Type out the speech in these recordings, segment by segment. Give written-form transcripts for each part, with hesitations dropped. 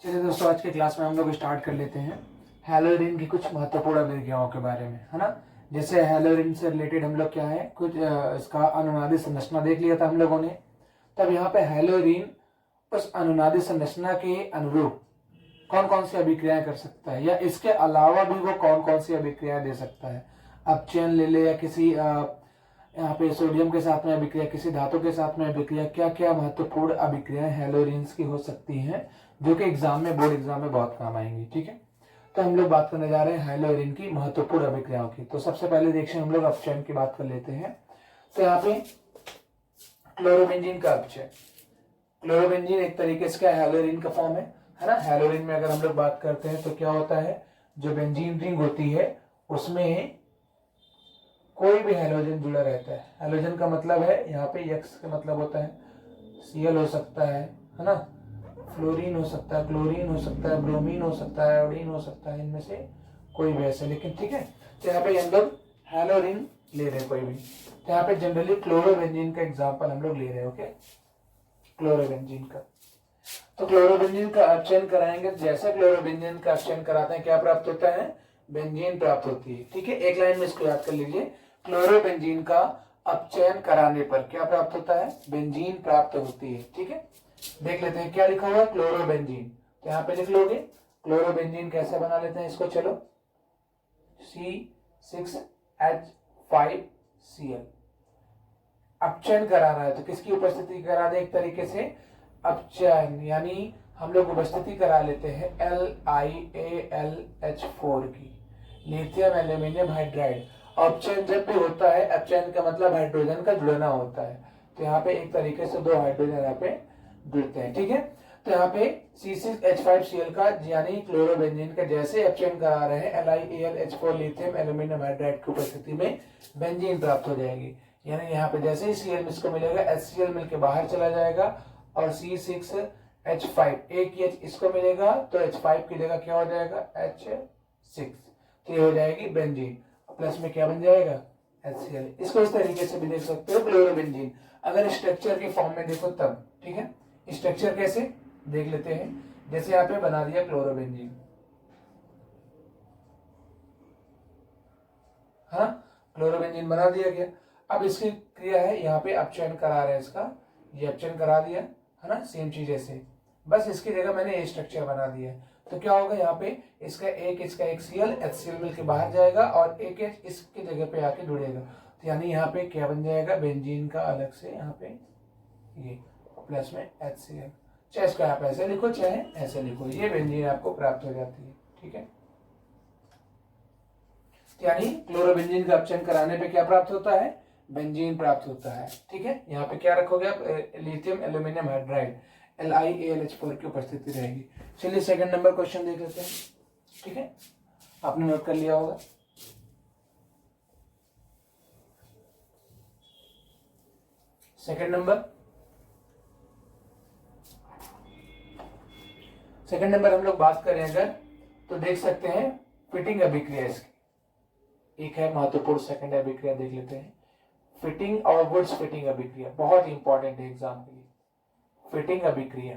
चलिए दोस्तों, आज के क्लास में हम लोग स्टार्ट कर लेते हैं हैलोरिन की कुछ महत्वपूर्ण अभिक्रियाओं के बारे में, है ना। जैसे हैलोरिन से रिलेटेड हम लोग क्या है, कुछ इसका अनुनादी संरचना देख लिया था हम लोगों ने। तब यहाँ पे हैलोरिन उस अनुनादी संरचना के अनुरूप कौन कौन सी अभिक्रियाएं कर सकता है, या इसके अलावा भी वो कौन कौन सी अभिक्रियाएं दे सकता है। अपचयन ले ले, या किसी यहाँ पे सोडियम के साथ में अभिक्रिया, किसी धातु के साथ में अभिक्रिया, क्या क्या महत्वपूर्ण अभिक्रियाएं हैलोरिन्स की हो सकती हैं जो कि एग्जाम में, बोर्ड एग्जाम में बहुत काम आएंगी। ठीक है, तो हम लोग बात करने जा रहे हैं हैलोरिन की महत्वपूर्ण अभिक्रियाओं की। तो सबसे पहले देखिए, हम लोग अपचयन की बात कर लेते हैं। तो यहाँ पे क्लोरोबेंजीन का अपचयन, क्लोरोबेंजीन एक तरीके से हैलोरिन का फॉर्म है ना। हैलोरिन में अगर हम लोग बात करते हैं तो क्या होता है, जो बेंजीन रिंग होती है उसमें कोई भी हैलोजन जुड़ा रहता है। हैलोजन का मतलब है यहाँ पे यक्स का मतलब होता है Cl हो सकता है ना, फ्लोरीन हो सकता है, क्लोरीन हो सकता है, ब्रोमीन हो सकता है, आयोडीन हो सकता है, इनमें से कोई भी ऐसे। लेकिन ठीक है, तो यहाँ पे हम लोग हैलोरिन ले रहे हैं कोई भी, तो यहाँ पे जनरली क्लोरोबेंजीन का एग्जाम्पल हम लोग ले रहे हैं। ओके, क्लोरोबेंजीन का, तो क्लोरोबेंजीन का अपचयन कराएंगे। जैसे क्लोरोबेंजीन का अपचयन कराते हैं क्या प्राप्त होता है, बेंजीन प्राप्त होती है। ठीक है, एक लाइन में इसको याद कर लीजिए, क्लोरोबेंजीन का अपचयन कराने पर क्या प्राप्त होता है, बेंजीन प्राप्त होती है। ठीक है, देख लेते हैं क्या लिखा हुआ है, क्लोरोबेंजीन। तो यहाँ पे लिख लोगे क्लोरोबेंजीन कैसे बना लेते हैं इसको, चलो C6H5Cl। अपचयन कराना है तो किसकी उपस्थिति करा दे, एक तरीके से अपचयन, यानी हम लोग उपस्थिति करा लेते हैं LiAlH4 की, लिथियम एल्यूमिनियम हाइड्राइड। अपचयन जब भी होता है, अपचयन का मतलब हाइड्रोजन का जुड़ना होता है, तो यहाँ पे एक तरीके से दो हाइड्रोजन यहाँ पे जुड़ते हैं। ठीक है, तो यहाँ पे C6H5Cl का यानी क्लोरोबेंजीन का जैसे अपचयन करा रहे हैं LiAlH4 लिथियम एल्यूमिनियम हाइड्राइड की उपस्थिति में बेंजीन प्राप्त हो जाएगी। यानी यहाँ पे जैसे ही Cl इसको मिलेगा, HCl मिलकर बाहर चला जाएगा और C6H5 एक ही H इसको मिलेगा तो H5 की जगह क्या हो जाएगा, H6, तो ये हो जाएगी बेंजीन। प्लस में क्या बन जाएगा, HCl। इसको इस तरीके से भी देख सकते हो क्लोरोबेंजीन, अगर स्ट्रक्चर के फॉर्म में देखो तब। ठीक है, स्ट्रक्चर कैसे देख लेते हैं, जैसे यहाँ पे बना दिया क्लोरोबेंजीन, हाँ क्लोरोबेंजीन बना दिया गया। अब इसकी क्रिया है, यहाँ पे अपचयन करा रहे हैं इसका, ये अपचयन करा दिया है ना, सेम चीज ऐसे, बस इसकी जगह मैंने ये स्ट्रक्चर बना दिया। तो क्या होगा, यहाँ पे इसका एक Cl HCl मिलकर बाहर जाएगा और एक H इसकी जगह पे आके जुड़ेगा, तो यानी यहाँ पे क्या बन जाएगा, बेंजीन का अलग से यहाँ पे ये प्लस में HCl। चाहे इसको आप ऐसे लिखो चाहे ऐसे लिखो, ये बेंजीन आपको प्राप्त हो जाती है। ठीक है, यानी क्लोरोबेंजीन का अपचयन कराने पे क्या प्राप्त होता है, बेंजीन प्राप्त होता है। ठीक है, यहाँ पे क्या रखोगे आप, लिथियम एल्यूमिनियम हाइड्राइड LiAlH4 की उपस्थिति रहेगी। चलिए सेकंड नंबर क्वेश्चन देख लेते हैं। ठीक है, आपने नोट कर लिया होगा। सेकंड नंबर हम लोग बात करें अगर, तो देख सकते हैं फिटिंग अभिक्रिया इसकी एक है महत्वपूर्ण। सेकंड अभिक्रिया देख लेते हैं, फिटिंग और वुड्स फिटिंग अभिक्रिया, बहुत इंपॉर्टेंट है एग्जाम के लिए। फिटिंग अभिक्रिया,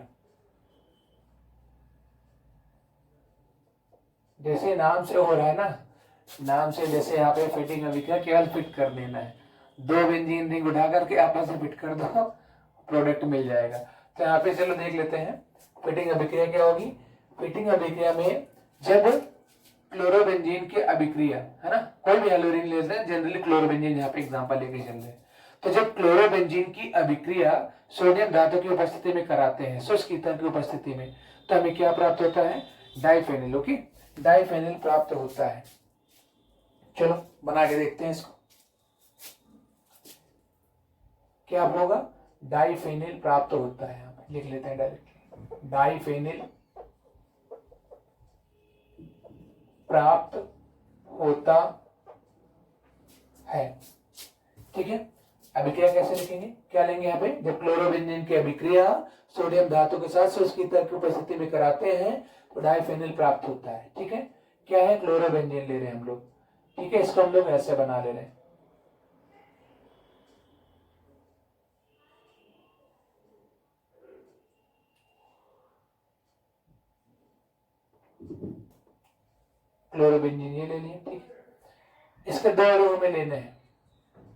जैसे नाम से हो रहा है ना, नाम से जैसे यहाँ पे फिटिंग अभिक्रिया, केवल फिट कर देना है, दो बेंजीन रिंग उठा करके आपस में फिट कर दो, प्रोडक्ट मिल जाएगा। तो यहाँ पे चलो देख लेते हैं फिटिंग अभिक्रिया क्या होगी। फिटिंग अभिक्रिया में जब क्लोरोबेंजीन की अभिक्रिया, है ना, कोई भी हैलोरिन ले रहे हैं, जनरली क्लोरोबेंजीन यहाँ पे एग्जांपल लेके चल रहे हैं, तो जब क्लोरोबेंजीन की अभिक्रिया सोडियम धातु की उपस्थिति में कराते हैं, शुष्क ईंधन की उपस्थिति में, तो हमें क्या प्राप्त होता है, डाइफेनिल। ओके, डाइफेनिल प्राप्त होता है। चलो बना के देखते हैं इसको, क्या होगा, डाइफेनिल प्राप्त होता है। यहाँ पे लिख लेते हैं डायरेक्टली, डाइफेनिल प्राप्त होता है। ठीक है, अभिक्रिया कैसे लिखेंगे, क्या लेंगे यहाँ पे, जब क्लोरोबेंजीन की अभिक्रिया सोडियम धातु के साथ शुष्क ईंधन की उपस्थिति में कराते हैं तो डाइफेनिल प्राप्त होता है। ठीक है, क्या है, क्लोरोबेंजीन ले रहे हैं हम लोग। ठीक है, इसको हम लोग ऐसे बना ले रहे हैं, क्लोरोबेंजीन ये ले लिए, ठीक है। इसके 2 अणु हमें लेने हैं,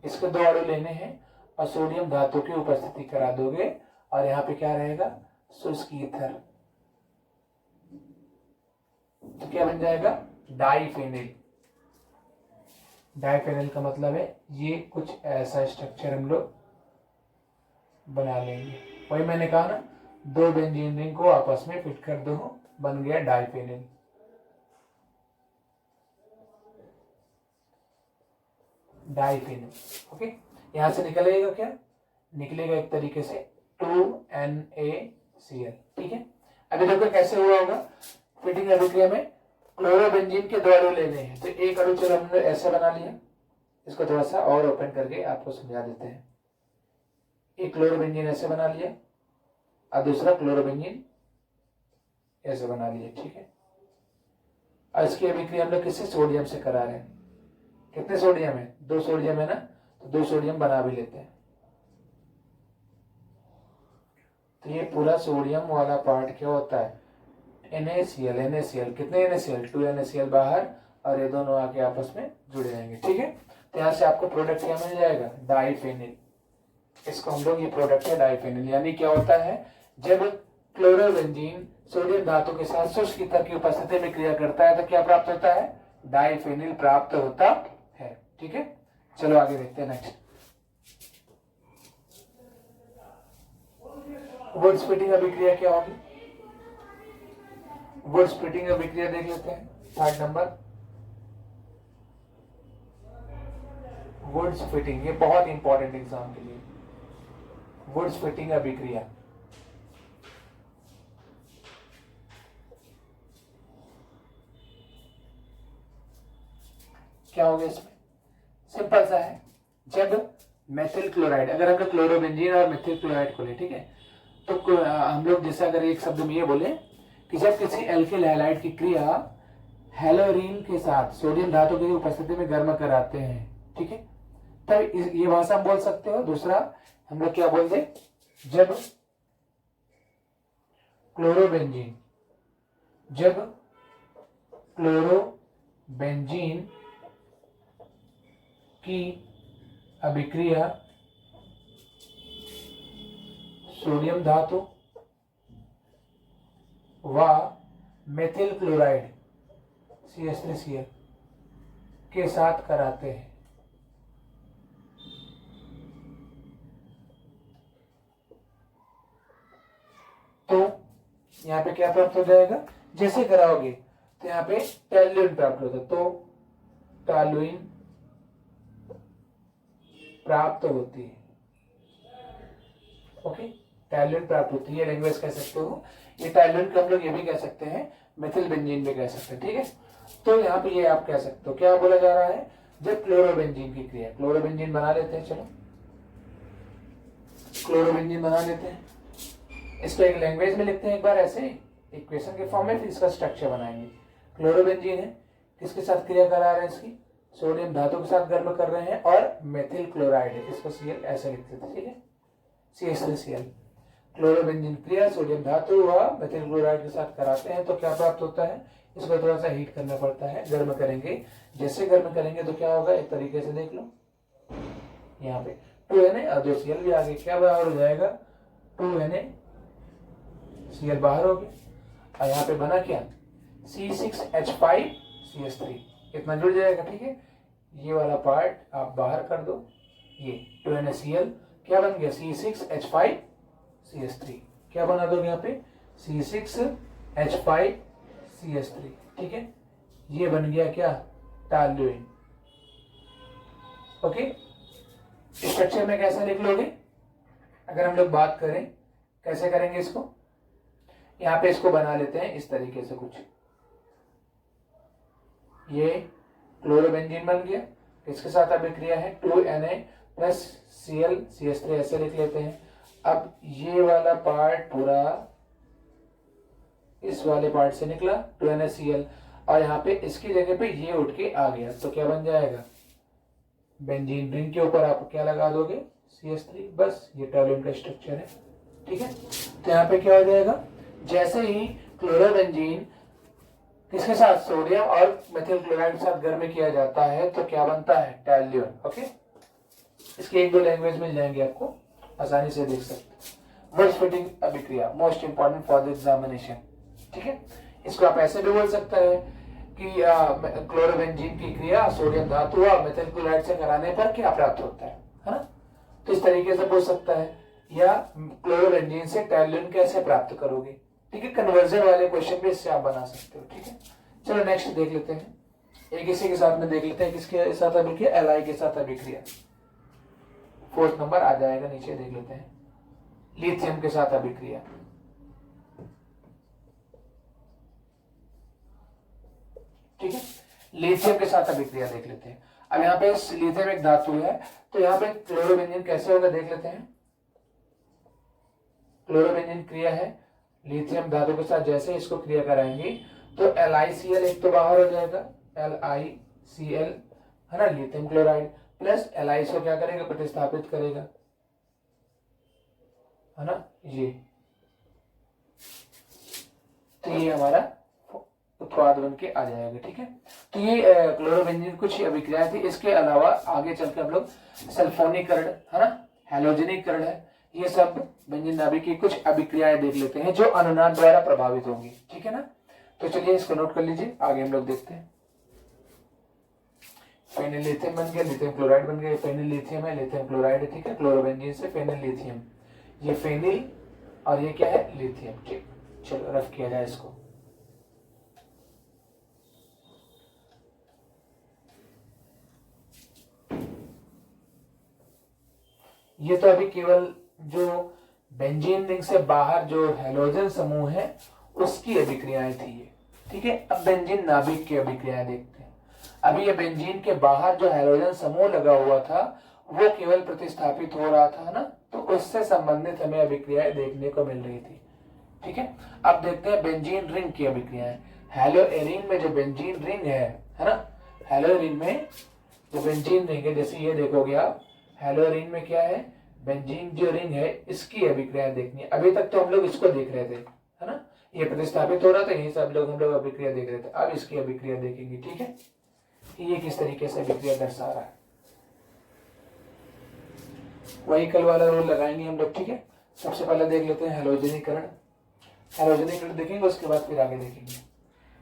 इसके 2 अणु लेने हैं और सोडियम धातु की उपस्थिति करा दोगे और यहाँ पे क्या रहेगा, शुष्क ईथर। तो क्या बन जाएगा, डाइफेनिल। डाइफेनिल का मतलब है ये कुछ ऐसा स्ट्रक्चर हम लोग बना लेंगे। वही मैंने कहा ना, 2 बेंजीन रिंग को आपस में फिट कर दो, बन गया डाइफेनिल। Diphenyl, okay. यहां से निकलेगा क्या, निकलेगा एक तरीके से 2NaCl, ठीक है। अभी देखो कैसे हुआ होगा फिटिंग अभिक्रिया में। क्लोरोबेंजीन के 2 अणु लेने हैं, तो एक अणु चलो हमने ऐसा बना लिया, इसको थोड़ा सा और ओपन करके आपको समझा देते हैं। एक क्लोरोबेंजीन ऐसे बना लिया और दूसरा क्लोरोबेंजीन ऐसे बना लिया, ठीक है। और इसकी अभिक्रिया हम लोग किससे, सोडियम से करा रहे हैं। कितने सोडियम है, 2 सोडियम है ना, तो 2 सोडियम बना भी लेते हैं। तो ये पूरा सोडियम वाला पार्ट क्या होता है, NaCl। NaCl कितने NaCl, 2NaCl बाहर और ये दोनों आके आपस में जुड़ जाएंगे, ठीक है। तो यहाँ से आपको प्रोडक्ट क्या मिल जाएगा, डाइफेनिल। इसको हम लोग, ये प्रोडक्ट है डाइफेनिल। यानी क्या होता है, जब क्लोरोबेंजीन सोडियम धातु के साथ शुष्क ईथर की उपस्थिति में क्रिया करता है तो क्या प्राप्त होता है, डाइफेनिल प्राप्त होता है, ठीक है। चलो आगे देखते हैं नेक्स्ट। वुड स्प्लिटिंग अभिक्रिया क्या होगी, वुड स्प्लिटिंग अभिक्रिया देख लेते हैं। 3rd नंबर, वुड स्प्लिटिंग, ये बहुत इंपॉर्टेंट एग्जाम के लिए। वुड स्प्लिटिंग अभिक्रिया क्या हो गया इसमें, सिंपल सा है। जब मेथिल क्लोराइड, अगर हम लोग क्लोरोबेंजीन और मेथिल क्लोराइड को ले, ठीक है, तो हम लोग जैसे अगर एक शब्द में ये बोले कि जब किसी एल्किल हैलाइड की क्रिया हेलोरीन के साथ सोडियम धातु की उपस्थिति में गर्म कराते हैं, ठीक है, तब ये भाषा हम बोल सकते हो। दूसरा हम लोग क्या बोल दे, जब क्लोरोबेंजीन की अभिक्रिया सोडियम धातु व मेथिल क्लोराइड CH3Cl के साथ कराते हैं, तो यहाँ पे क्या प्राप्त हो जाएगा, जैसे कराओगे तो यहाँ पे टैल्यूइन प्राप्त होता है, तो टॉलुइन प्राप्त होती है, ओके। टॉलुइन प्राप्त होती है, लैंग्वेज कह सकते हो। ये टॉलुइन को हम लोग ये भी कह सकते हैं, मेथिल बेंजीन भी कह सकते हैं, ठीक है। तो यहाँ पे ये आप कह सकते हो, क्या बोला जा रहा है, जब क्लोरोबेंजीन की क्रिया, क्लोरोबेंजीन बना लेते हैं, चलो क्लोरोबेंजीन बना लेते हैं, इसको एक लैंग्वेज में लिखते हैं एक बार ऐसे इक्वेशन के फॉर्म में, फिर इसका स्ट्रक्चर बनाएंगे। क्लोरोबेंजीन है, किसके साथ क्रिया करा रहे हैं, इसकी सोडियम धातु के साथ गर्म कर रहे हैं, और मेथिल क्लोराइड है, इसको Cl ऐसे लिखते थे, ठीक है, CH3Cl। क्लोरोबेंजीन क्रिया सोडियम धातु व मेथिल क्लोराइड के साथ कराते हैं, तो क्या प्राप्त होता है, इसको थोड़ा सा हीट करना पड़ता है, गर्म करेंगे। जैसे गर्म करेंगे तो क्या होगा, एक तरीके से देख लो, यहाँ पे 2Na और 2Cl भी आगे, क्या बाहर हो जाएगा, 2NaCl बाहर हो गया, और यहाँ पे बना क्या, C6H5CH3, इतना जुड़ जाएगा, ठीक है। ये वाला पार्ट आप बाहर कर दो, ये 2NaCl क्या बन गया, C6H5CH3, क्या बना दोगे यहाँ पे, C6H5CH3, ठीक है। ये बन गया क्या, टॉलुइन, ओके। स्ट्रक्चर में कैसे लिख लोगे, अगर हम लोग बात करें कैसे करेंगे इसको, यहाँ पे इसको बना लेते हैं इस तरीके से कुछ, ये क्लोरोबेंजीन बन गया, इसके साथ अभिक्रिया है 2Na+Cl CH3 ऐसे लिख लेते हैं। अब ये वाला पार्ट पूरा इस वाले पार्ट से निकला 2NaCl, और यहाँ पे इसकी जगह पे ये उठ के आ गया, तो क्या बन जाएगा, बेंजीन रिंग के ऊपर आप क्या लगा दोगे, CH3, बस ये टॉलुइन का स्ट्रक्चर है, ठीक है। तो यहाँ पे क्या हो जाएगा, जैसे ही क्लोरोबेंजीन किसके साथ, सोडियम और मेथिल क्लोराइड के साथ गर्म किया जाता है तो क्या बनता है, टैल्यून। ओके, इसकी एक दो लैंग्वेज मिल जाएंगे आपको, आसानी से देख सकते। वर्ड्स फिटिंग अभिक्रिया most important for the examination. ठीक है, इसको आप ऐसे भी बोल सकते हैं कि क्लोरोबेंजीन की क्रिया सोडियम धातु और मेथिल क्लोराइड से कराने पर क्या प्राप्त होता है ना, तो इस तरीके से बोल सकता है। या क्लोरोबेंजीन से टैल्यून कैसे प्राप्त करोगे। ठीक है, कन्वर्जन वाले क्वेश्चन भी इससे आप बना सकते हो। ठीक है, चलो नेक्स्ट देख लेते हैं, एक इसी के साथ में देख लेते हैं, किसके साथ अभिक्रिया, एलआई के साथ अभिक्रिया। 4th नंबर आ जाएगा नीचे, देख लेते हैं, लिथियम के साथ अभिक्रिया। ठीक है, लिथियम के साथ अभिक्रिया देख लेते हैं। अब यहाँ पे लिथियम एक धातु है, तो यहाँ पे क्लोरोबेंजीन कैसे होगा देख लेते हैं। क्लोरोबेंजीन क्रिया है लिथियम धातु के साथ, जैसे इसको क्रिया कराएंगे तो LiCl एक तो बाहर हो जाएगा, LiCl है ना, लिथियम क्लोराइड प्लस Li को क्या करेगा, प्रतिस्थापित करेगा, है ना, ये तो ये हमारा उत्पाद बन के आ जाएगा। ठीक है, तो ये क्लोरोबेंजीन कुछ अभिक्रियाएं थी। इसके अलावा आगे चल के हम लोग सल्फोनीकरण है ना, हैलोजनीकरण है, ये सब बेंजीन नाभिक की कुछ अभिक्रियाएं देख लेते हैं जो अनुनाद द्वारा प्रभावित होंगी। ठीक है ना, तो चलिए इसको नोट कर लीजिए, आगे हम लोग देखते हैं। फेनिल लिथियम बन गया, लिथियम क्लोराइड बन गया, फेनिल लिथियम है, लिथियम क्लोराइड है। ठीक है, क्लोरोबेंजीन से फेनिल लिथियम, ये फेनिल और ये क्या है, लिथियम। ठीक, चलो रफ किया जाए इसको। ये तो अभी केवल जो बेंजीन रिंग से बाहर जो हैलोजन समूह है उसकी अभिक्रियाएं थी ये। ठीक है, अब बेंजीन नाभिक की अभिक्रियाएं देखते हैं। अभी ये बेंजीन के बाहर जो हैलोजन समूह लगा हुआ था वो केवल प्रतिस्थापित हो रहा था ना, तो उससे संबंधित हमें अभिक्रियाएं देखने को मिल रही थी। ठीक है, अब देखते हैं बेंजीन रिंग की अभिक्रियाएं। हैलोएरीन में जो बेंजीन रिंग है ना, हैलोएरीन में जो बेंजीन रिंग है, जैसे ये देखोगे आप, हैलोएरीन में क्या है, बेंजीन जो रिंग है इसकी अभिक्रिया देखनी है। अभी तक तो हम लोग इसको देख रहे थे, है ना, ये प्रतिस्थापित हो रहा था, यही सब लोग हम लोग अभिक्रिया देख रहे थे। अब इसकी अभिक्रिया देखेंगे। ठीक है, ये किस तरीके से अभिक्रिया दर्शा रहा है, वही कल वाला रूल लगाएंगे हम लोग। ठीक है, सबसे पहले देख लेते हैं हैलोजनीकरण। हैलोजनीकरण देखेंगे, उसके बाद फिर आगे देखेंगे।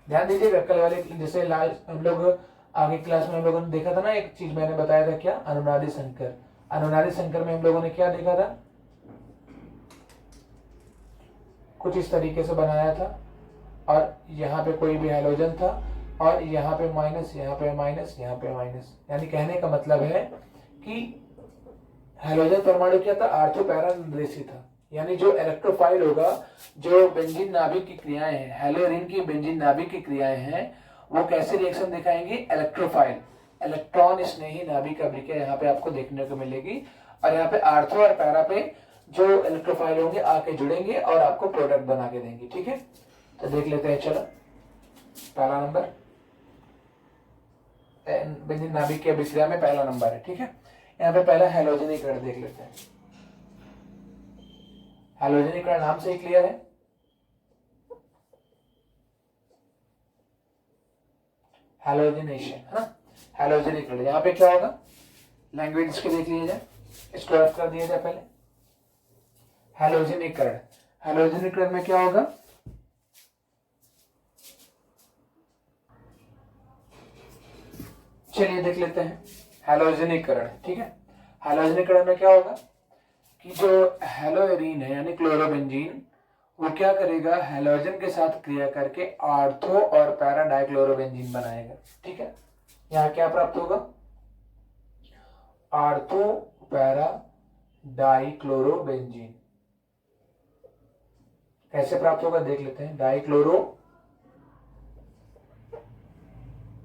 ध्यान दीजिएगा, कल वाले जैसे लाल हम लोग आगे क्लास में हम लोगों ने देखा था ना, एक चीज मैंने बताया था, क्या, अनुनादी संकर। अनुनादी संकर में हम लोगों ने क्या देखा था, कुछ इस तरीके से बनाया था और यहाँ पे कोई भी हैलोजन था और यहाँ पे माइनस, यहाँ पे माइनस, यहाँ पे माइनस। यानी कहने का मतलब है कि हैलोजन परमाणु क्या था, आर्थो पैरा निर्देशी था। यानी जो इलेक्ट्रोफाइल होगा, जो बेंजीन नाभिक की क्रियाएं हैं, हैलोरीन की बेंजीन नाभिक की क्रियाएं हैं, वो कैसे रिएक्शन दिखाएंगे, इलेक्ट्रोफाइल, इलेक्ट्रॉन स्नेही नाभिक अभिक्रिया यहाँ पे आपको देखने को मिलेगी। और यहाँ पे आर्थो और पैरा पे जो इलेक्ट्रोफाइल होंगे आके जुड़ेंगे और आपको प्रोडक्ट बना के देंगे। ठीक है, तो देख लेते हैं, चलो पहला नंबर बेंजीन नाभिक की अभिक्रिया में पहला नंबर है। ठीक है, यहाँ पे पहला हैलोजनीकरण देख लेते हैं। हैलोजनीकरण नाम से ही क्लियर है, हैलोजनेशन है ना, हैलोजनीकरण। यहाँ पे क्या होगा, लैंग्वेज इसके देख लिया जाए, इसको रफ कर दिया जाए पहले। हैलोजनीकरण, हैलोजनीकरण में क्या होगा, चलिए देख लेते हैं हैलोजनीकरण। ठीक है, हैलोजनीकरण में क्या होगा कि जो हैलोएरीन है यानी क्लोरोबेंजीन, वो क्या करेगा, हैलोजन के साथ क्रिया करके आर्थो और पैरा डाइक्लोरोबेंजीन बनाएगा। ठीक है, यहाँ क्या प्राप्त होगा, आर्थो पैरा डाइक्लोरोबेंजीन। कैसे प्राप्त होगा देख लेते हैं, डाइक्लोरो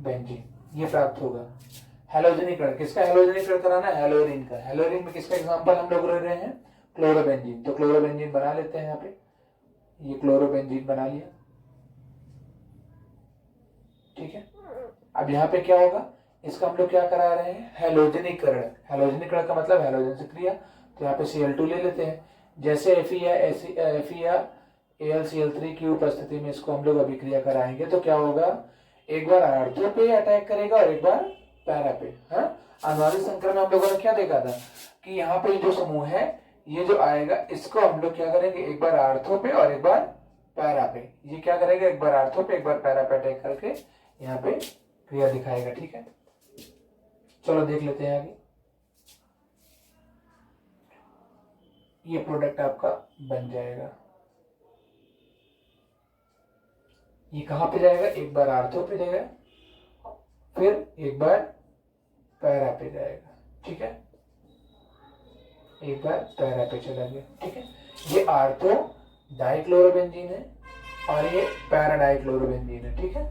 बेंजीन ये प्राप्त होगा। हैलोजनीकरण, किसका हैलोजनीकरण कराना है, हैलोरीन का। हैलोरीन में किसका एग्जांपल हम लोग ले रहे हैं, क्लोरोबेंजीन। तो क्लोरोबेंजीन बना लेते हैं, यहाँ पे ये क्लोरोबेंजीन बना लिया। ठीक है, अब यहाँ पे क्या होगा, इसका हम लोग क्या करा रहे हैं, हैलोजनीकरण। हैलोजनीकरण का मतलब हैलोजन से क्रिया, तो यहाँ पे Cl2 ले लेते हैं। जैसे Fe AlCl3 की उपस्थिति में इसको हम लोग अभिक्रिया कराएंगे तो क्या होगा, एक बार आर्थो पे अटैक करेगा और एक बार पैरा पे। हाँ, अनुनादित संकर में हम लोगों ने क्या देखा था कि यहाँ पे जो समूह है ये जो आएगा इसको हम लोग क्या करेंगे, एक बार आर्थो पे और एक बार पैरा पे। ये क्या करेगा, एक बार आर्थो पे एक बार पैरा पे अटैक करके यहाँ पे क्रिया दिखाएगा। ठीक है, चलो देख लेते हैं आगे। ये प्रोडक्ट आपका बन जाएगा। ये कहां पे जाएगा, एक बार आर्थो पे जाएगा फिर एक बार पैरा पे जाएगा। ठीक है, एक बार पैरा पे चला गया। ठीक है, ये आर्थो डाइक्लोरोबेंजीन है और ये पैरा डाइक्लोरोबेंजीन है। ठीक है,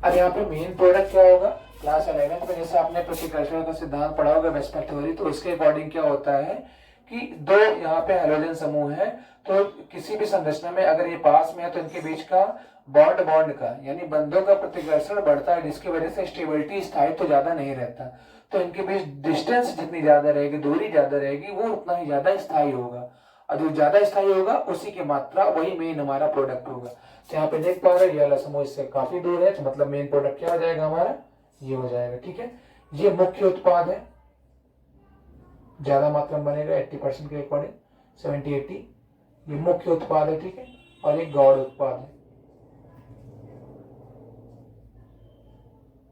अब यहाँ पे मेन प्रोडक्ट क्या होगा, क्लास 11 में जैसे आपने प्रतिकर्षण का सिद्धांत पढ़ा होगा वेस्पर थ्योरी, तो इसके अकॉर्डिंग क्या होता है कि दो यहाँ पे हाइड्रोजन समूह है, तो किसी भी संरचना में अगर ये पास में है तो इनके बीच का बॉन्ड का यानी बंधों का प्रतिकर्षण बढ़ता है, जिसकी वजह से स्टेबिलिटी स्थायित्व तो ज्यादा नहीं रहता। तो इनके बीच डिस्टेंस जितनी ज्यादा रहेगी, दूरी ज्यादा रहेगी, वो उतना ही ज्यादा स्थायी होगा, और जो ज्यादा स्थायी होगा उसी की मात्रा वही मेन हमारा प्रोडक्ट होगा। तो यहाँ पे देख पा रहे हैं ये वाला समूह इससे काफी दूर है, तो मतलब मेन प्रोडक्ट क्या हो जाएगा हमारा, ये हो जाएगा। ठीक है, ये मुख्य उत्पाद है, ज्यादा मात्रा में बनेगा 80% के अकॉर्डिंग, 70-80 ये मुख्य उत्पाद है। ठीक है, और एक गौड़ उत्पाद है।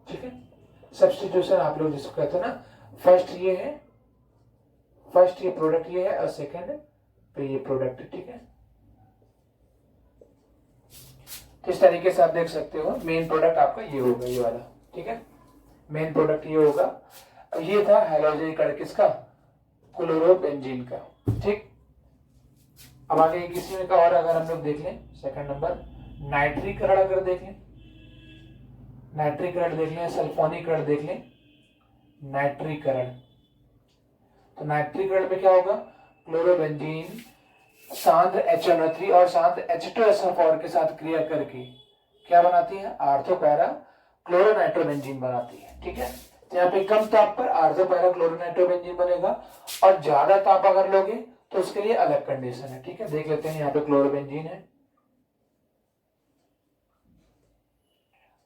ठीक है, सब्स्टिट्यूशन आप लोग जिसको कहते हैं ना, फर्स्ट ये है, फर्स्ट ये प्रोडक्ट ये है और सेकंड पे ये प्रोडक्ट है। ठीक है, तो इस तरीके से आप देख सकते हो मेन प्रोडक्ट आपका ये होगा, ये वाला। ठीक है, मेन प्रोडक्ट ये होगा। ये था हैलोजन कण किसका, क्लोरोबेंजीन का। ठीक, अब आगे किसी में का और अगर हम लोग देख लें, सेकंड नंबर नाइट्रीकरण अगर देख लें, नाइट्रीकरण देख लें, सल्फोनीकरण देख लें, नाइट्रीकरण। तो नाइट्रीकरण में क्या होगा, क्लोरोबेंजीन सांद्र HNO3 और सांद्र H2SO4 के साथ क्रिया करके क्या बनाती है, आर्थो पैरा क्लोरोनाइट्रोबेंजीन बनाती है। ठीक है, तो यहाँ पे कम ताप पर आर्थो पैरा क्लोरोनाइट्रोबेंजीन बनेगा, और ज्यादा ताप अगर लोगे तो उसके लिए अलग कंडीशन है। ठीक है, देख लेते हैं, यहाँ पे क्लोरोबेंजीन है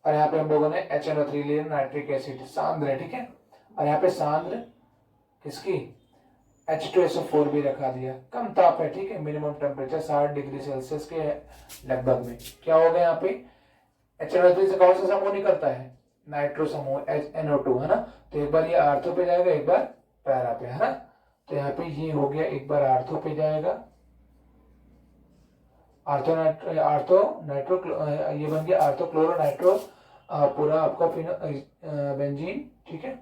और यहाँ पे हम लोगों ने HNO3 लिया, नाइट्रिक एसिड सांद्र है। ठीक है, और यहाँ पे सांद्र किसकी, H2SO4 भी रखा दिया, कम ताप है। ठीक है, मिनिमम टेम्परेचर 60 डिग्री सेल्सियस के लगभग में। क्या होगा यहाँ पे, HNO3 से कौन सा समूह निकलता है, नाइट्रो समूह NO2 है ना, तो एक बार ये आर्थो पे जाएगा एक बार पैरा पे, है ना। तो यहाँ पे ये हो गया, एक बार आर्थो पे जाएगा, आर्थो नाइट्रो ये बन गया आर्थो क्लोरो नाइट्रो पूरा आपका बेंजीन। ठीक है,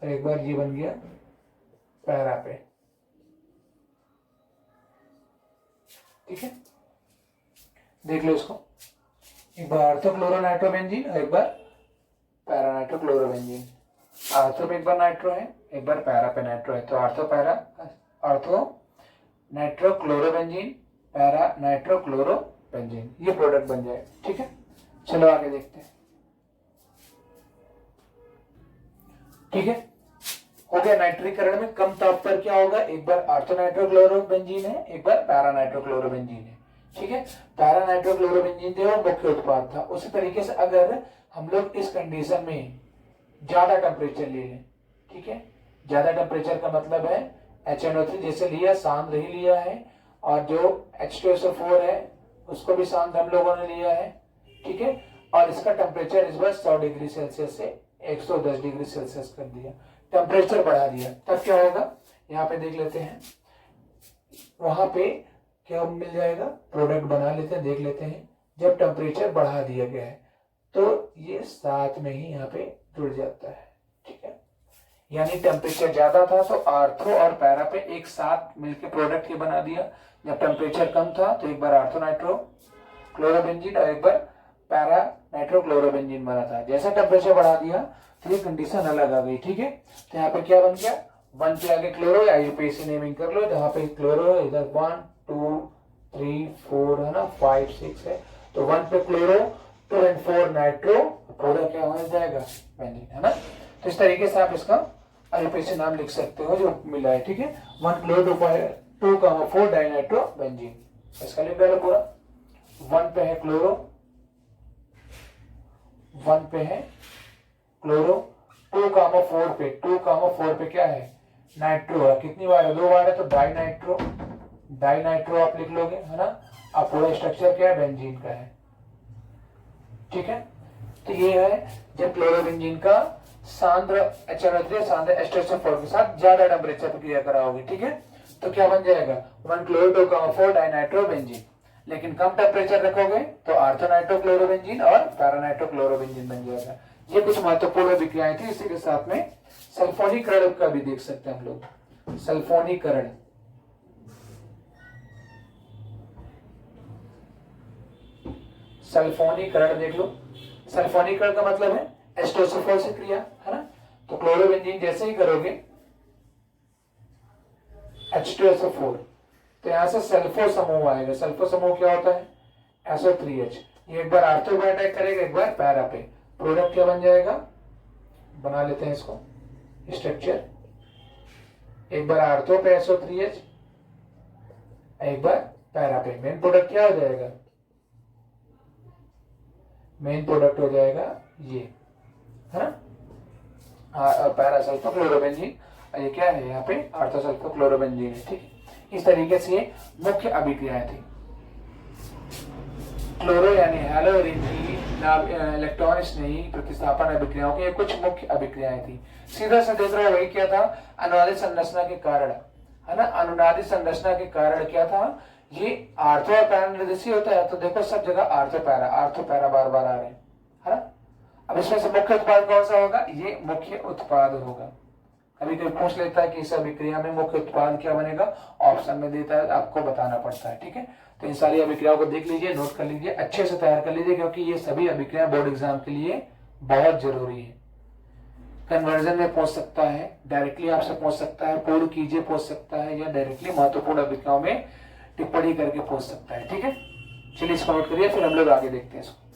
और एक बार ये बन गया पैरा पे। ठीक है, देख लो इसको, एक बार आर्थो क्लोरो नाइट्रोबेंजीन और एक बार पैरा नाइट्रो क्लोरोबेंजीन। आर्थो पे एक बार नाइट्रो है, एक बार पैरा पे नाइट्रो है, तो ortho nitro chlorobenzene, para nitro chlorobenzene, ये प्रोडक्ट बन जाए। ठीक है, चलो आगे देखते हैं। ठीक है, हो गया नाइट्रीकरण में कम ताप पर क्या होगा, एक बार आर्थोनाइट्रोक्लोरोबेंजीन है, एक बार पैरानाइट्रोक्लोरोबेंजीन है। ठीक है, पैरानाइट्रोक्लोरोबेंजीन जो मुख्य उत्पाद था। उसी तरीके से अगर हम लोग इस कंडीशन में ज्यादा टेम्परेचर ले लें, ठीक है, ज्यादा टेम्परेचर का मतलब है HNO3 जैसे लिया, सांद्र ही लिया है, और जो H2SO4 है उसको भी सांद्र हम लोगों ने लिया है। ठीक है, और इसका टेम्परेचर इस बार 100 डिग्री सेल्सियस से 110 डिग्री सेल्सियस कर दिया, टेम्परेचर बढ़ा दिया। तब क्या होगा, यहाँ पे देख लेते हैं, वहां पे क्या मिल जाएगा, प्रोडक्ट बना लेते हैं, देख लेते हैं। जब टेम्परेचर बढ़ा दिया गया है तो ये साथ में ही यहाँ पे जुड़ जाता है। ठीक है, यानी टेम्परेचर ज्यादा था तो आर्थो और पैरा पे एक साथ मिलकर प्रोडक्ट ये बना दिया। जब टेम्परेचर कम था तो एक बार आर्थो नाइट्रो क्लोरोबेंजीन और एक बार पैरा नाइट्रो क्लोरोबेंजीन बना था। जैसा टेम्परेचर बढ़ा दिया तो ये कंडीशन अलग आ गई। ठीक है, तो यहाँ पे क्या बन गया, 1 पे आगे क्लोरो, आईयूपीएसी नेमिंग कर लो, जहाँ पे क्लोरो है इधर 1 2 3 4 है ना, 5 6 है, तो 1 पे क्लोरो 2 और 4 नाइट्रो, पूरा क्या हो जाएगा, बेंजीन, है ना। तो इस तरीके से आप इसका आईयूपीएसी नाम लिख सकते हो जो मिला है। ठीक है, 1 क्लोरो 2,4 डाइनाइट्रो बेंजीन। इसका लिख डालो पूरा। 1 पे है क्लोरो, 1 पे है क्लोरो, 2,4 पे क्या है नाइट्रो है। कितनी बार है? 2 बार है, तो डाइनाइट्रो, डाइनाइट्रो आप लिख लोगे, है ना। अब पूरा स्ट्रक्चर क्या है? बेंजीन का है, ठीक है। तो ये है जब क्लोरोबेंजीन का सांद्र HNO3 सांद्र H2SO4 के साथ ज्यादा टेम्परेचर पर क्रिया कराओगे, ठीक है। तो क्या बन जाएगा? 1 क्लोरो 2,4 डाइनाइट्रोबेंजीन। लेकिन कम टेम्परेचर रखोगे तो आर्थोनाइट्रोक्लोरोबेंजीन और पैरानाइट्रोक्लोरोबेंजीन बन जाएगा। ये कुछ महत्वपूर्ण अभिक्रियाएं थी। इसी के साथ में सल्फोनीकरण का भी देख सकते हैं हम लोग। सल्फोनीकरण, सल्फोनीकरण देख लो। सल्फोनीकरण का मतलब है H2SO4 से क्रिया, है ना। तो क्लोरोबेंजीन जैसे ही करोगे H2SO4, तो यहां से सल्फो समूह आएगा। सल्फो समूह क्या होता है? SO3H। ये एक बार आर्थो पे अटैक करेगा, एक बार पैरा पे। प्रोडक्ट क्या बन जाएगा? बना लेते हैं इसको स्ट्रक्चर। एक बार आर्थो पे SO3H, एक बार पैरा पे। मेन प्रोडक्ट क्या हो जाएगा? मेन प्रोडक्ट हो जाएगा ये, है ना, पैरासल्फोक्लोरोबेंजीन। ये क्या है? यहाँ पे आर्थोसल्फोक्लोरोबेंजीन है, ठीक। इस तरीके से ये मुख्य अभिक्रियाएं थी। क्लोरो यानी हैलोरीन की इलेक्ट्रॉन स्नेही प्रतिस्थापन अभिक्रियाओं की कुछ मुख्य अभिक्रियाएं थी। सीधा से देख रहे हो, वही क्या था? अनुनादी संरचना के कारण, है ना। अनुनादी संरचना के कारण क्या था? ये आर्थो और पैरा निर्देशीय होता है। तो देखो सब जगह आर्थो पैरा बार बार आ रहे हैं, है ना। अब इसमें से मुख्य उत्पाद कौन सा होगा? ये मुख्य उत्पाद होगा। कभी कभी पूछ लेता है कि इस अभिक्रिया में मुख्य उत्पाद क्या बनेगा, ऑप्शन में देता है, आपको बताना पड़ता है, ठीक है। तो इन सारी अभिक्रियाओं को देख लीजिए, नोट कर लीजिए, अच्छे से तैयार कर लीजिए, क्योंकि ये सभी अभिक्रिया बोर्ड एग्जाम के लिए बहुत जरूरी है। कन्वर्जन में पूछ सकता है, डायरेक्टली आपसे पूछ सकता है, पूर्ण कीजिए पूछ सकता है, या डायरेक्टली महत्वपूर्ण अभिक्रियाओं में टिप्पणी करके पूछ सकता है, ठीक है। चलिए इसको नोट करिए, फिर हम लोग आगे देखते हैं इसको।